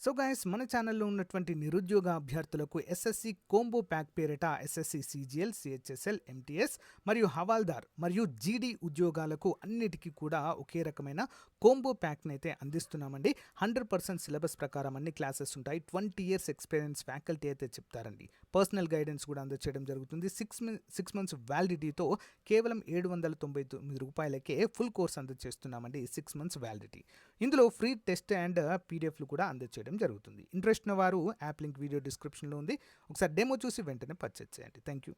So guys మన ఛానల్లో ఉన్నటువంటి నిరుద్యోగ అభ్యర్థులకు ఎస్ఎస్సి కోంబో ప్యాక్ పేరిట ఎస్ఎస్సి సిజిఎల్ సిహెచ్ఎస్ఎల్ ఎంటీఎస్ మరియు హవాల్దార్ మరియు జీడీ ఉద్యోగాలకు అన్నిటికీ కూడా ఒకే రకమైన కోంబో ప్యాక్ని అయితే అందిస్తున్నామండి. 100% సిలబస్ ప్రకారం అన్ని క్లాసెస్ ఉంటాయి. 20 years ఎక్స్పీరియన్స్ ఫ్యాకల్టీ అయితే చెప్తారండి. పర్సనల్ గైడెన్స్ కూడా అందచేయడం జరుగుతుంది. 6 months వ్యాలిడిటీతో కేవలం 799 రూపాయలకే ఫుల్ కోర్స్ అందజేస్తున్నామండి. 6 months validity. ఇందులో ఫ్రీ టెస్ట్ అండ్ పీడిఎఫ్లు కూడా అందజేయడం జరుగుతుంది. ఇంట్రెస్ట్ ఉన్న వారు యాప్ లింక్ వీడియో డిస్క్రిప్షన్లో ఉంది. ఒకసారి డెమో చూసి వెంటనే పర్చేజ్ చేయండి. Thank you.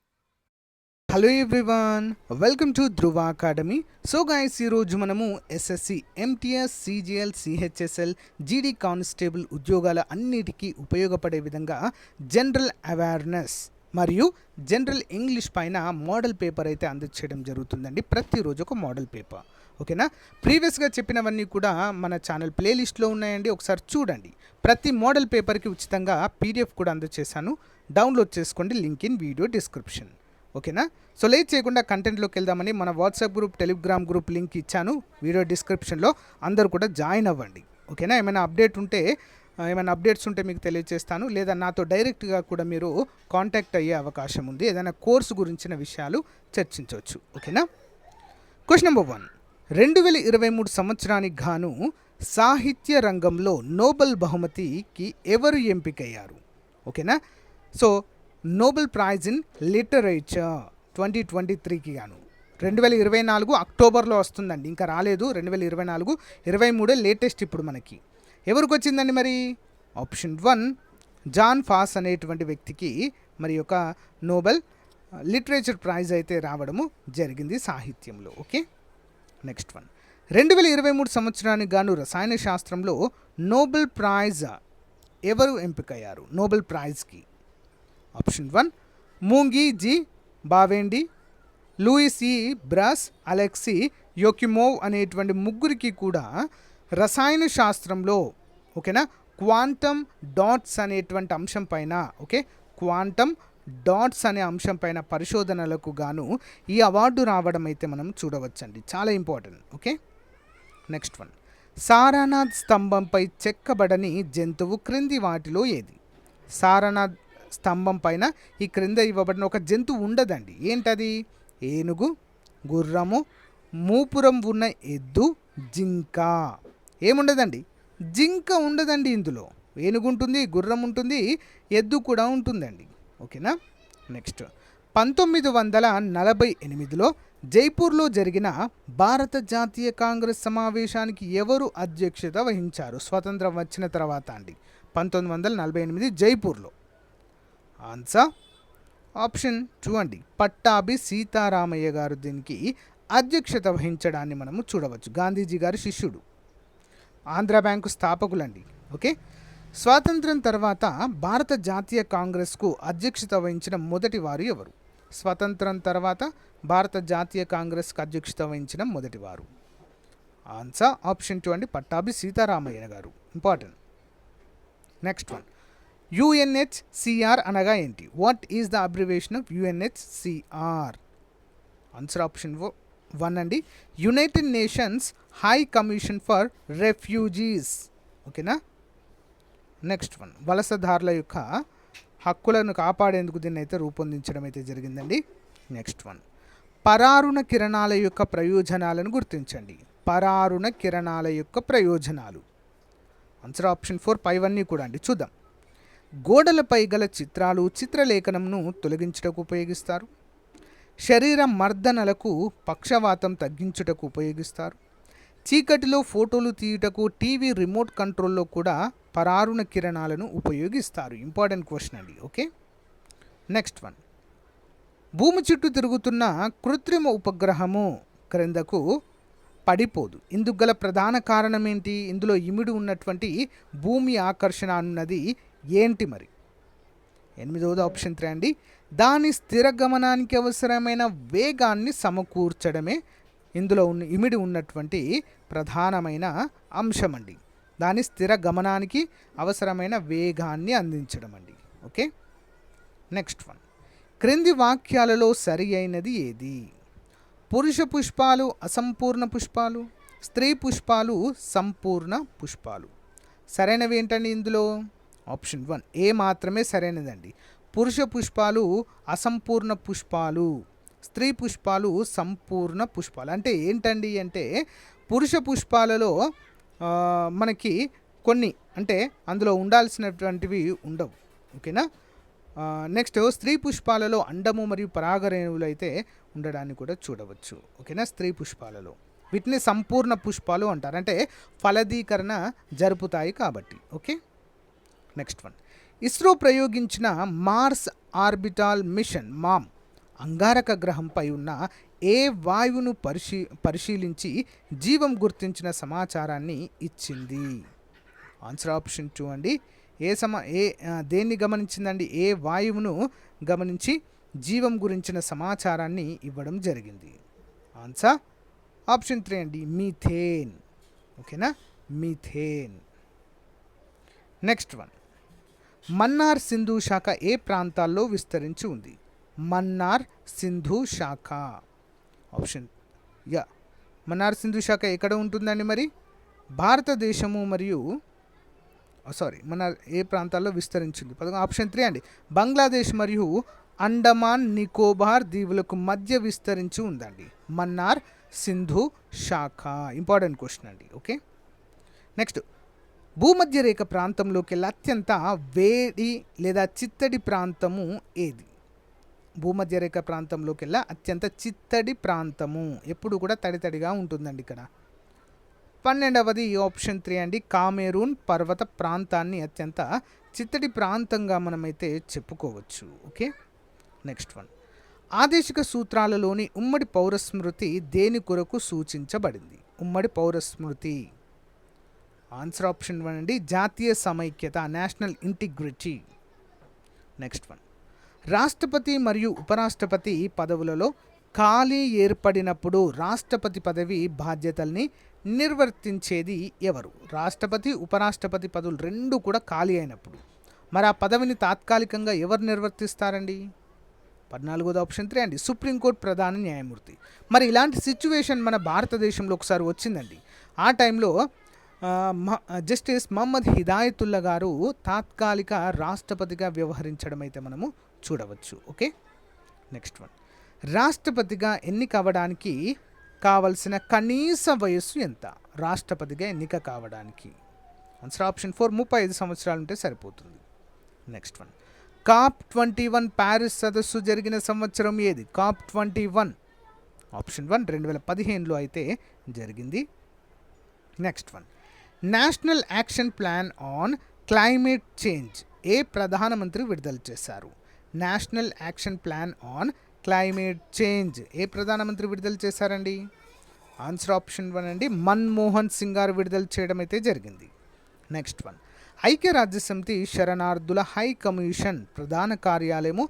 Hello everyone, welcome to Dhruva academy. So guys, ఈరోజు మనము ఎస్ఎస్సి ఎంటీఎస్ సిజిఎల్ సిహెచ్ఎస్ఎల్ జీడీ కానిస్టేబుల్ ఉద్యోగాల అన్నిటికీ ఉపయోగపడే విధంగా జనరల్ అవేర్నెస్ మరియు జనరల్ ఇంగ్లీష్ పైన మోడల్ పేపర్ అయితే అందజేయడం జరుగుతుందండి. ప్రతిరోజు ఒక మోడల్ పేపర్, ఓకేనా. ప్రీవియస్గా చెప్పినవన్నీ కూడా మన ఛానల్ ప్లేలిస్ట్లో ఉన్నాయండి, ఒకసారి చూడండి. ప్రతి మోడల్ పేపర్కి ఉచితంగా పీడిఎఫ్ కూడా అందజేశాను, డౌన్లోడ్ చేసుకోండి. లింక్ ఇన్ వీడియో డిస్క్రిప్షన్, ఓకేనా. సో లేట్ చేయకుండా కంటెంట్లోకి వెళ్దామని మన WhatsApp group, Telegram group link ఇచ్చాను వీడియో డిస్క్రిప్షన్లో. అందరూ కూడా జాయిన్ అవ్వండి, ఓకేనా. ఏమైనా అప్డేట్స్ ఉంటే మీకు తెలియజేస్తాను, లేదా నాతో డైరెక్ట్గా కూడా మీరు కాంటాక్ట్ అయ్యే అవకాశం ఉంది. ఏదైనా కోర్సు గురించిన విషయాలు చర్చించవచ్చు, ఓకేనా. క్వశ్చన్ నెంబర్ 1, 2023 సంవత్సరానికి గాను సాహిత్య రంగంలో నోబెల్ బహుమతికి ఎవరు ఎంపికయ్యారు? ఓకేనా. So Nobel prize in literature 2023కి గాను 2024 అక్టోబర్లో వస్తుందండి, ఇంకా రాలేదు. 2024, 23 లేటెస్ట్ ఇప్పుడు మనకి. ఎవరికి వచ్చిందండి మరి? ఆప్షన్ 1, జాన్ ఫాస్ అనేటువంటి వ్యక్తికి మరి యొక్క నోబెల్ లిటరేచర్ ప్రైజ్ అయితే రావడము జరిగింది సాహిత్యంలో, ఓకే. నెక్స్ట్ 1, 2023 సంవత్సరానికి గాను రసాయన శాస్త్రంలో నోబెల్ ప్రైజ్ ఎవరు ఎంపికయ్యారు నోబెల్ ప్రైజ్కి? Option 1, Moungi G Bawendi, Louis E Brus, Alexei Yekimov అనేటువంటి ముగ్గురికి కూడా రసాయన శాస్త్రంలో, ఓకేనా, క్వాంటమ్ డాట్స్ అనేటువంటి అంశం పైన, ఓకే, క్వాంటమ్ డాట్స్ అనే అంశం పైన పరిశోధనలకు గాను ఈ అవార్డు రావడం అయితే మనం చూడవచ్చండి. చాలా ఇంపార్టెంట్, ఓకే. నెక్స్ట్ 1, సారానాథ్ స్తంభంపై చెక్కబడని జంతువు క్రింది వాటిలో ఏది? సారానాథ్ స్తంభం పైన ఈ క్రింద ఇవ్వబడిన ఒక జంతువు ఉండదండి. ఏంటది? ఏనుగు, గుర్రము, మూపురం ఉన్న ఎద్దు, జింక. ఏముండదండి? జింక ఉండదండి. ఇందులో ఏనుగు ఉంటుంది, గుర్రం ఉంటుంది, ఎద్దు కూడా ఉంటుందండి, ఓకేనా. నెక్స్ట్ 1948లో జైపూర్లో జరిగిన భారత జాతీయ కాంగ్రెస్ సమావేశానికి ఎవరు అధ్యక్షత వహించారు? స్వతంత్రం వచ్చిన తర్వాత అండి, 1948 జైపూర్లో. ఆన్సర్ ఆప్షన్ 2 అండి, పట్టాభి సీతారామయ్య గారు దీనికి అధ్యక్షత వహించడాన్ని మనము చూడవచ్చు. గాంధీజీ గారి శిష్యుడు, ఆంధ్ర బ్యాంకు స్థాపకులండి, ఓకే. స్వాతంత్రం తర్వాత భారత జాతీయ కాంగ్రెస్కు అధ్యక్షత వహించిన మొదటి వారు ఎవరు? స్వతంత్రం తర్వాత భారత జాతీయ కాంగ్రెస్కు అధ్యక్షత వహించిన మొదటి వారు. ఆన్సర్ ఆప్షన్ 2 అండి, పట్టాభి సీతారామయ్య గారు. ఇంపార్టెంట్. నెక్స్ట్ 1, యుఎన్హెచ్సిఆర్ అనగా ఏంటి? What is the abbreviation of UNHCR? Answer option 1 అండి, United nations high commission for refugees, ఓకేనా. నెక్స్ట్ 1, వలసదారుల యొక్క హక్కులను కాపాడేందుకు దీన్ని అయితే రూపొందించడం అయితే జరిగిందండి. నెక్స్ట్ 1, పరారుణ కిరణాల యొక్క ప్రయోజనాలను గుర్తించండి. పరారుణ కిరణాల యొక్క ప్రయోజనాలు. ఆన్సర్ ఆప్షన్ 4, పైవన్నీ కూడా అండి. చూద్దాం. గోడలపై గల చిత్రాలు చిత్రలేఖనంను తొలగించుటకు ఉపయోగిస్తారు. శరీర మర్దనలకు, పక్షవాతం తగ్గించుటకు ఉపయోగిస్తారు. చీకటిలో ఫోటోలు తీయుటకు టీవీ రిమోట్ కంట్రోల్లో కూడా పరారుణ కిరణాలను ఉపయోగిస్తారు. ఇంపార్టెంట్ క్వశ్చన్ అండి, ఓకే. నెక్స్ట్ 1, భూమి చుట్టూ తిరుగుతున్న కృత్రిమ ఉపగ్రహము క్రిందకు పడిపోదు. ఇందుకు గల ప్రధాన కారణం ఏంటి? ఇందులో ఇమిడి ఉన్నటువంటి భూమి ఆకర్షణ అన్నది ఏంటి మరి? 8వ ఆప్షన్ 3 అండి, దాని స్థిర గమనానికి అవసరమైన వేగాన్ని సమకూర్చడమే ఇందులో ఇమిడి ఉన్నటువంటి ప్రధానమైన అంశం అండి. దాని స్థిర గమనానికి అవసరమైన వేగాన్ని అందించడం అండి, ఓకే. నెక్స్ట్ 1, క్రింది వాక్యాలలో సరి అయినది ఏది? పురుష పుష్పాలు అసంపూర్ణ పుష్పాలు, స్త్రీ పుష్పాలు సంపూర్ణ పుష్పాలు. సరైనవి ఏంటండి ఇందులో? ఆప్షన్ 1 ఏ మాత్రమే సరైనదండి. పురుష పుష్పాలు అసంపూర్ణ పుష్పాలు, స్త్రీ పుష్పాలు సంపూర్ణ పుష్పాలు. అంటే ఏంటండి అంటే పురుష పుష్పాలలో మనకి కొన్ని అంటే అందులో ఉండాల్సినటువంటివి ఉండవు. ఓకేనా? నెక్స్ట్ స్త్రీ పుష్పాలలో అండము మరియు పరాగరేణువులు అయితే ఉండడాన్ని కూడా చూడవచ్చు. ఓకేనా? స్త్రీ పుష్పాలలో వీటిని సంపూర్ణ పుష్పాలు అంటారు, అంటే ఫలదీకరణ జరుపుతాయి కాబట్టి. Okay, next one. ఇస్రో ప్రయోగించిన మార్స్ ఆర్బిటాల్ మిషన్ మామ్ అంగారక గ్రహంపై ఉన్న ఏ వాయువును పరిశీలించి జీవం గుర్తించిన సమాచారాన్ని ఇచ్చింది? ఆన్సర్ ఆప్షన్ 2 అండి. దేన్ని గమనించిందండి? ఏ వాయువును గమనించి జీవం గురించిన సమాచారాన్ని ఇవ్వడం జరిగింది? ఆన్సర్ ఆప్షన్ 3 అండి, మీథేన్. ఓకేనా? Methane. Next one. Mannar Sindhu శాఖ ఏ ప్రాంతాల్లో విస్తరించి ఉంది? మన్నార్ సింధు శాఖ. ఆప్షన్ మన్నార్ సింధు శాఖ ఎక్కడ ఉంటుందండి మరి? భారతదేశము మరియు మన్నార్ ఏ ప్రాంతాల్లో విస్తరించింది? ఆప్షన్ 3 అండి, బంగ్లాదేశ్ మరియు అండమాన్ నికోబార్ దీవులకు మధ్య విస్తరించి ఉందండి మన్నార్ సింధు శాఖ. ఇంపార్టెంట్ క్వశ్చన్ అండి. Okay, next. భూమధ్య రేఖ ప్రాంతంలోకి అత్యంత వేడి లేదా చిత్తడి ప్రాంతము ఏది? భూమధ్య రేఖ ప్రాంతంలోకి అత్యంత చిత్తడి ప్రాంతము ఎప్పుడు కూడా తడితడిగా ఉంటుందండి ఇక్కడ. 12వది ఆప్షన్ 3 అండి, కామెరూన్ పర్వత ప్రాంతాన్ని అత్యంత చిత్తడి ప్రాంతంగా మనమైతే చెప్పుకోవచ్చు. Okay, next one. ఆదేశిక సూత్రాలలోని ఉమ్మడి పౌరస్మృతి దేని కొరకు సూచించబడింది? ఉమ్మడి పౌరస్మృతి. ఆన్సర్ ఆప్షన్ 1 అండి, జాతీయ సమైక్యత, నేషనల్ ఇంటిగ్రిటీ. Next one. రాష్ట్రపతి మరియు ఉపరాష్ట్రపతి పదవులలో ఖాళీ ఏర్పడినప్పుడు రాష్ట్రపతి పదవి బాధ్యతల్ని నిర్వర్తించేది ఎవరు? రాష్ట్రపతి ఉపరాష్ట్రపతి పదవులు రెండు కూడా ఖాళీ అయినప్పుడు మరి ఆ పదవిని తాత్కాలికంగా ఎవరు నిర్వర్తిస్తారండి? 14వది ఆప్షన్ 3 అండి, సుప్రీంకోర్టు ప్రధాన న్యాయమూర్తి. మరి ఇలాంటి సిచ్యువేషన్ మన భారతదేశంలో ఒకసారి వచ్చిందండి. ఆ టైంలో జస్టిస్ మహమ్మద్ హిదాయతుల్లా గారు తాత్కాలిక రాష్ట్రపతిగా వ్యవహరించడం అయితే మనము చూడవచ్చు. Okay, next one. రాష్ట్రపతిగా ఎన్నిక అవ్వడానికి కావలసిన కనీస వయస్సు ఎంత? రాష్ట్రపతిగా ఎన్నిక కావడానికి ఆన్సర్ ఆప్షన్ 4 35 సంవత్సరాలు ఉంటే సరిపోతుంది. Next one. COP21 ప్యారిస్ సదస్సు జరిగిన సంవత్సరం ఏది? COP21 ఆప్షన్ 1 2015లో అయితే జరిగింది. Next one. National action plan on climate change ఏ ప్రధానమంత్రి విడుదల చేశారు? National action plan on climate change ఏ ప్రధానమంత్రి విడుదల చేశారండి? ఆన్సర్ ఆప్షన్ 1 అండి, మన్మోహన్ సింగ్ గారు విడుదల చేయడం అయితే జరిగింది. Next one. ఐక్యరాజ్యసమితి శరణార్థుల హై కమిషన్ ప్రధాన కార్యాలయము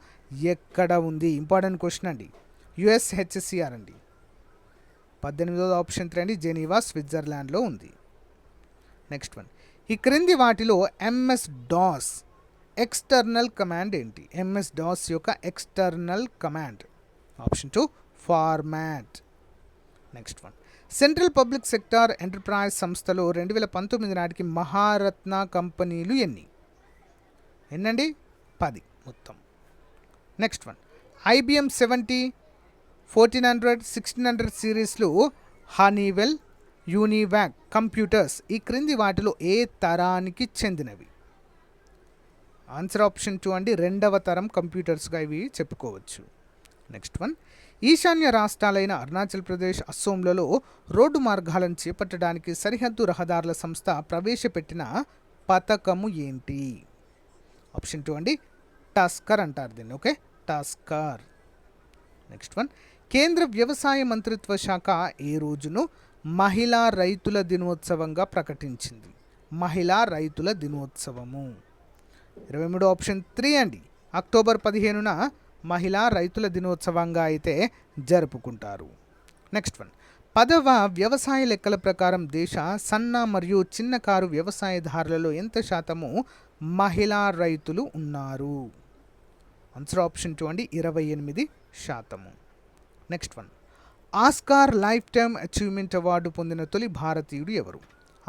ఎక్కడ ఉంది? ఇంపార్టెంట్ క్వశ్చన్ అండి, USHCR అండి. 18వది ఆప్షన్ 3 అండి, జెనీవా స్విట్జర్లాండ్లో ఉంది. Next one. ఈ క్రింది వాటిలో MS-DOS ఎక్స్టర్నల్ కమాండ్ ఏంటి? MS-DOS యొక్క external command option 2 format. Next one. Central public sector enterprise సంస్థలో 2019 నాటికి మహారత్న కంపెనీలు ఎన్నండి? 10 మొత్తం. Next one. IBM 70, 1400, 1600 సిరీస్లు హనీవెల్, యూనివాక్ కంప్యూటర్స్ ఈ క్రింది వాటిలో ఏ తరానికి చెందినవి? ఆన్సర్ ఆప్షన్ 2 అండి, 2వ తరం కంప్యూటర్స్గా ఇవి చెప్పుకోవచ్చు. Next one. ఈశాన్య రాష్ట్రాలైన అరుణాచల్ ప్రదేశ్, అస్సోంలలో రోడ్డు మార్గాలను చేపట్టడానికి సరిహద్దు రహదారుల సంస్థ ప్రవేశపెట్టిన పథకము ఏంటి? ఆప్షన్ 2 అండి, టాస్కర్ అంటారు దీన్ని. Okay, tasker. Next one. కేంద్ర వ్యవసాయ మంత్రిత్వ శాఖ ఏ రోజును మహిళా రైతుల దినోత్సవంగా ప్రకటించింది? మహిళా రైతుల దినోత్సవము 23 ఆప్షన్ 3 అండి, అక్టోబర్ 15న మహిళా రైతుల దినోత్సవంగా అయితే జరుపుకుంటారు. Next one. 10వ వ్యవసాయ లెక్కల ప్రకారం దేశ సన్న మరియు చిన్నకారు వ్యవసాయదారులలో ఎంత శాతము మహిళా రైతులు ఉన్నారు? ఆన్సర్ ఆప్షన్ 2 అండి, 28%. Next one. Oscar life time achievement award పొందిన తొలి భారతీయుడు ఎవరు?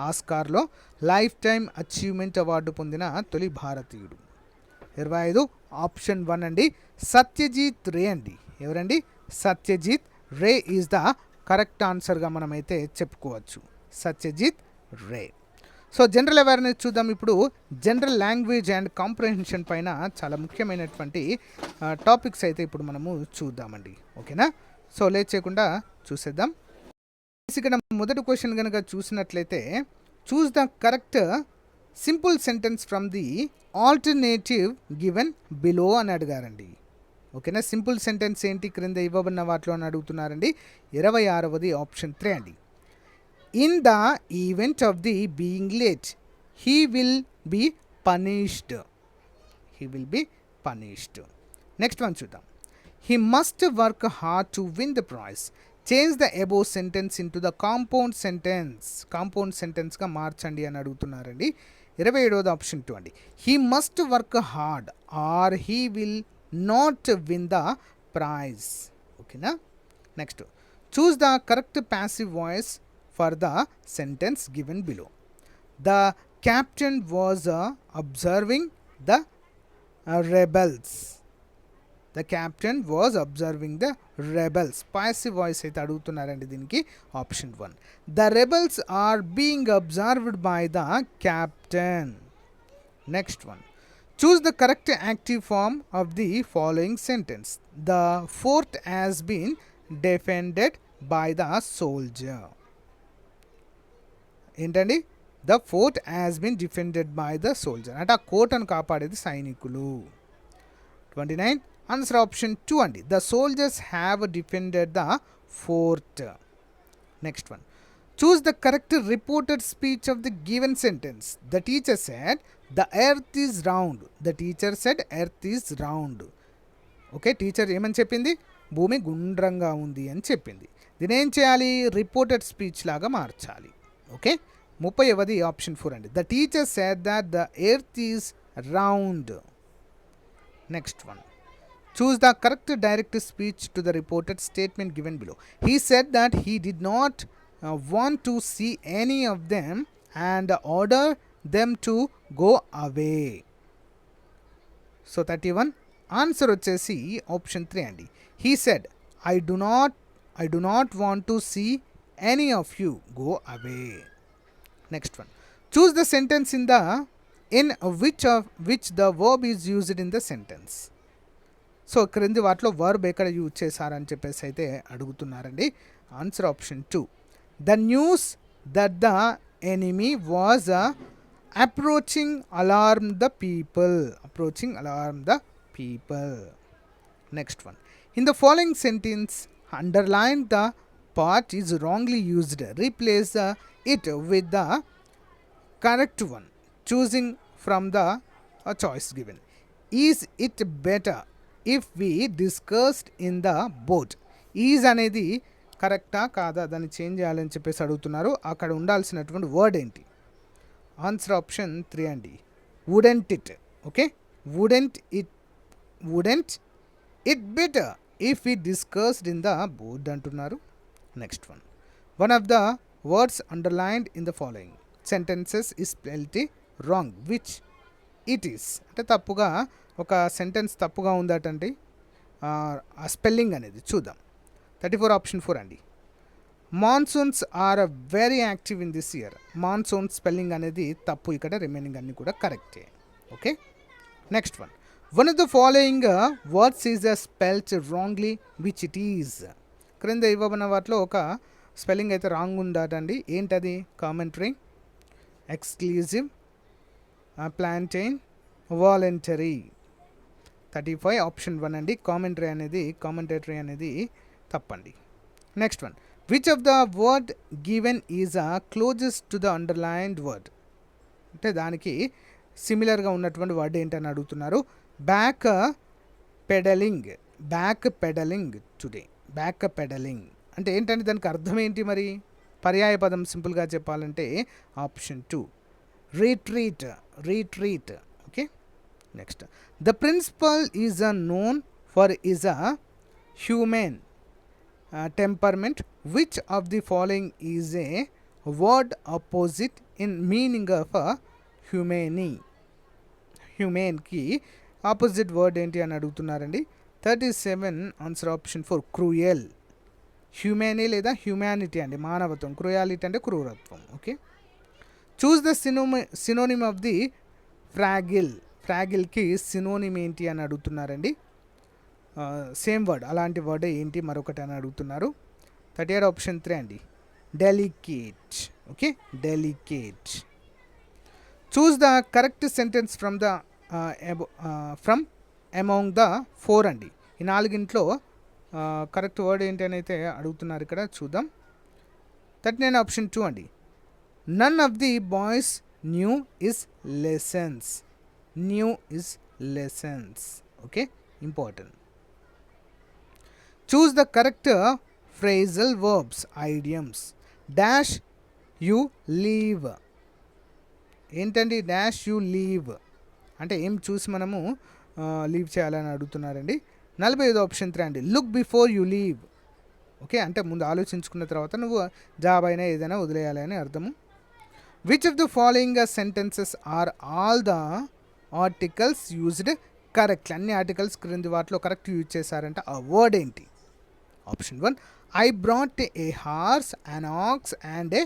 ఆస్కార్లో లైఫ్ టైమ్ అచీవ్మెంట్ అవార్డు పొందిన తొలి భారతీయుడు? 25 ఆప్షన్ 1 అండి, సత్యజిత్ రే అండి. ఎవరండి? Satyajit Ray is the correct ఆన్సర్గా మనమైతే చెప్పుకోవచ్చు. Satyajit Ray. So general awareness చూద్దాం ఇప్పుడు. జనరల్ లాంగ్వేజ్ అండ్ కాంప్రహెన్షన్ పైన చాలా ముఖ్యమైనటువంటి టాపిక్స్ అయితే ఇప్పుడు మనము చూద్దామండి. ఓకేనా? సో లేట్ చేయకుండా చూసేద్దాం. ఇక్కడ మొదటి క్వశ్చన్ కనుక చూసినట్లయితే, చూస్ the correct simple sentence from the alternative given below అని అడిగారండి. ఓకేనా? సింపుల్ సెంటెన్స్ ఏంటి క్రింద ఇవ్వబడిన వాటిలో అని అడుగుతున్నారండి. 26వ ఆప్షన్ 3 అండి. In the event of the being late he will be punished. He will be punished. Next one చూద్దాం. He must work hard to win the prize. Change the above sentence into the compound sentence. Compound సెంటెన్స్గా మార్చండి అని అడుగుతున్నారండి. 27వ option 2 అండి. He must work hard or he will not win the prize. ఓకేనా? Next, choose the correct passive voice for the sentence given below. The captain was observing the rebels. The captain was observing the rebels. Passive voice అయితే అడుగుతున్నారండి దీనికి. Option 1. The rebels are being observed by the captain. Next one, choose the correct active form of the following sentence. The fort has been defended by the soldier. ఏంటండి? The fort has been defended by the soldier అంటే ఆ కోటను కాపాడేది సైనికులు. 29 answer option 2 అండి. The soldiers have defended the fort. Next one, choose the correct reported speech of the given sentence. The teacher said the earth is round. The teacher said earth is round. Okay, teacher ఏమని చెప్పింది? భూమి గుండ్రంగా ఉంది అని చెప్పింది. దీని ఏం చేయాలి? రిపోర్టెడ్ స్పీచ్ లాగా మార్చాలి. ఓకే, 30వ ఆప్షన్ 4 అండి. The teacher said that the earth is round. Next one, choose the correct direct speech to the reported statement given below. He said that he did not want to see any of them and order them to go away. So 31 answer వచ్చేసి option 3 అండి. He said I do not want to see any of you go away. Next one, choose the sentence in which the verb is used in the sentence. So క్రింది వాటిలో verb ఎక్కడ use చేశారని చెప్పేసి అయితే అడుగుతున్నారండి. Answer option 2. The news that the enemy was approaching alarm the people. Approaching alarm the people. Next one, in the following sentence underline the part is wrongly used. Replace it with the correct one choosing from the choice given. Is it better if we discussed in the boat. Is అనేది కరెక్టా కాదా దాన్ని change చేయాలని చెప్పేసి అడుగుతున్నారు. అక్కడ ఉండాల్సినటువంటి word ఏంటి? ఆన్సర్ ఆప్షన్ 3 అండి. Wouldn't it. Okay, wouldn't it better if we discussed in the boat అంటున్నారు. Next one of the words underlined in the following sentences is spelled wrong which it is. అంటే తప్పుగా ఒక sentence తప్పుగా ఉందటండి. ఆ spelling అనేది చూద్దాం. 34 option 4 అండి. Monsoons are very active in this year. Monsoon spelling అనేది తప్పు ఇక్కడ. రిమైనింగ్ అన్నీ కూడా కరెక్టే. Okay, next one of the following words is spelled wrongly which it is. క్రింద ఇవ్వబడిన వాటిలో ఒక స్పెల్లింగ్ అయితే రాంగ్ ఉందటండి. ఏంటది? Commentary, exclusive, plantain, voluntary. 35 option 1 అండి. కామెంటేటరీ అనేది తప్పండి. Next one, which of the word given is closest to the underlined word. అంటే దానికి సిమిలర్గా ఉన్నటువంటి వర్డ్ ఏంటని అడుగుతున్నారు. Back peddling today. Back peddling అంటే ఏంటంటే దానికి అర్థం ఏంటి మరి? పర్యాయ పదం సింపుల్గా చెప్పాలంటే option 2 retreat. Okay, next, the principal is known for is a human temperament. Which of the following is a word opposite in meaning of హ్యూమెన్కి ఆపోజిట్ వర్డ్ ఏంటి అని అడుగుతున్నారండి. 37 ఆన్సర్ ఆప్షన్ 4 క్రూయల్. హ్యూమెనీ లేదా హ్యూమానిటీ అండి, మానవత్వం. క్రూయాలిటీ అంటే క్రూరత్వం. Okay, choose the synonym of the fragile. ఫ్రాగిల్కి సినోనిమ్ ఏంటి అని అడుగుతున్నారండి. సేమ్ వర్డ్, అలాంటి వర్డ్ ఏంటి మరొకటి అని అడుగుతున్నారు. 38 ఆప్షన్ 3 అండి, delicate. Okay, delicate. Choose the correct sentence from among the 4 అండి. ఈ 4 కరెక్ట్ వర్డ్ ఏంటి అని అయితే అడుగుతున్నారు ఇక్కడ, చూద్దాం. 39 ఆప్షన్ 2 అండి, none of the boys knew his lessons. Knew his lessons. Okay, important. Choose the correct phrasal verbs, idioms. Dash you leave. ఏంటండి డాష్ యూ లీవ్ అంటే ఏం చూసి మనము లీవ్ చేయాలని అడుగుతున్నారండి. 45 ఆప్షన్ 3 అండి, look before you leave. Okay, అంటే ముందు ఆలోచించుకున్న తర్వాత నువ్వు జాబ్ అయినా ఏదైనా వదిలేయాలి అని అర్థము. Which of the following sentences are all the articles used correctly. అన్ని ఆర్టికల్స్ క్రింది వాటిలో కరెక్ట్ యూజ్ చేశారంటే ఆ వర్డ్ ఏంటి? Option 1, I brought a horse, an ox and a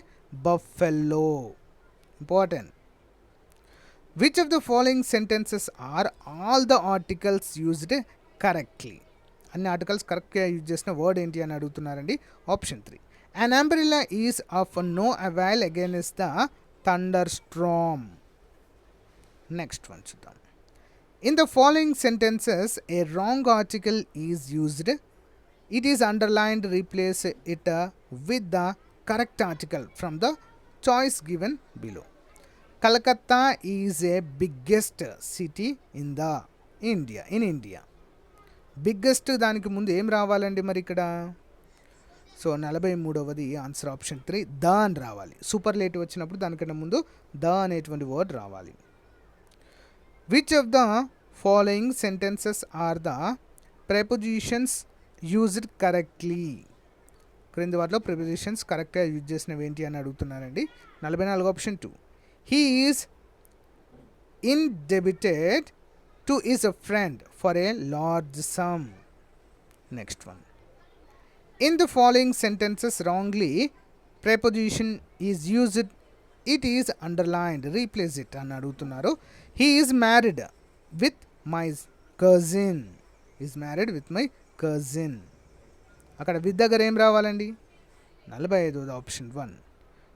buffalo. Important. Which of the following sentences are all the articles used correctly. అన్ని articles కరెక్ట్గా use చేసిన word ఏంటి అని అడుగుతున్నారండి. Option 3, an umbrella is of no avail against the thunderstorm. Next one చూద్దాం. In the following sentences A wrong article is used. It is underlined. Replace it with the correct article from the choice given below. Calcutta is a biggest city in India. Biggest దానికి ముందు ఏం రావాలండి మరి ఇక్కడ? So 43వది answer option 3, the అని రావాలి. Superlative వచ్చినప్పుడు దానికన్నా ముందు ద అనేటువంటి వర్డ్ రావాలి. Which of the following sentences are the prepositions used correctly. క్రింది వాటిలో ప్రెపోజిషన్స్ కరెక్ట్గా యూజ్ చేసినవి ఏంటి అని అడుగుతున్నారండి. 44 option 2, he is indebted to his friend for a large sum. Next one. In the following sentences wrongly preposition is used. It is underlined. Replace it అని అడుగుతున్నారు. He is married with my cousin. Is married with my cousin. అక్కడ with దగ్గర ఏం రావాలండి? 45 option 1,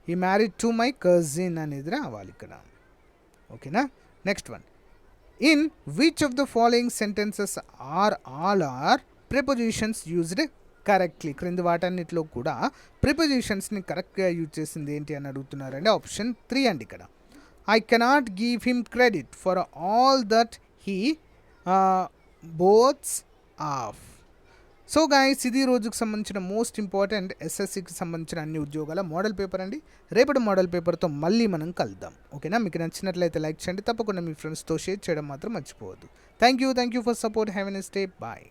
ఈ married to my cousin అనేది రావాలి ఇక్కడ. ఓకేనా? Next one. In which of the following sentences are all are prepositions used correctly. క్రింది వాటన్నిటిలో కూడా ప్రిపోజిషన్స్ని కరెక్ట్గా యూజ్ చేసింది ఏంటి అని అడుగుతున్నారండి. ఆప్షన్ 3 అండి ఇక్కడ. I cannot give him credit for all that he boasts of. So guys, ఇది రోజుకు సంబంధించిన మోస్ట్ ఇంపార్టెంట్ ఎస్ఎస్సికి సంబంధించిన అన్ని ఉద్యోగాల మోడల్ పేపర్ అండి. రేపటి మోడల్ పేపర్తో మళ్ళీ మనం కలుద్దాం. ఓకేనా? మీకు నచ్చినట్లయితే లైక్ చేయండి, తప్పకుండా మీ ఫ్రెండ్స్తో షేర్ చేయడం మాత్రం మర్చిపోవద్దు. Thank you for support. Have a nice day. Bye.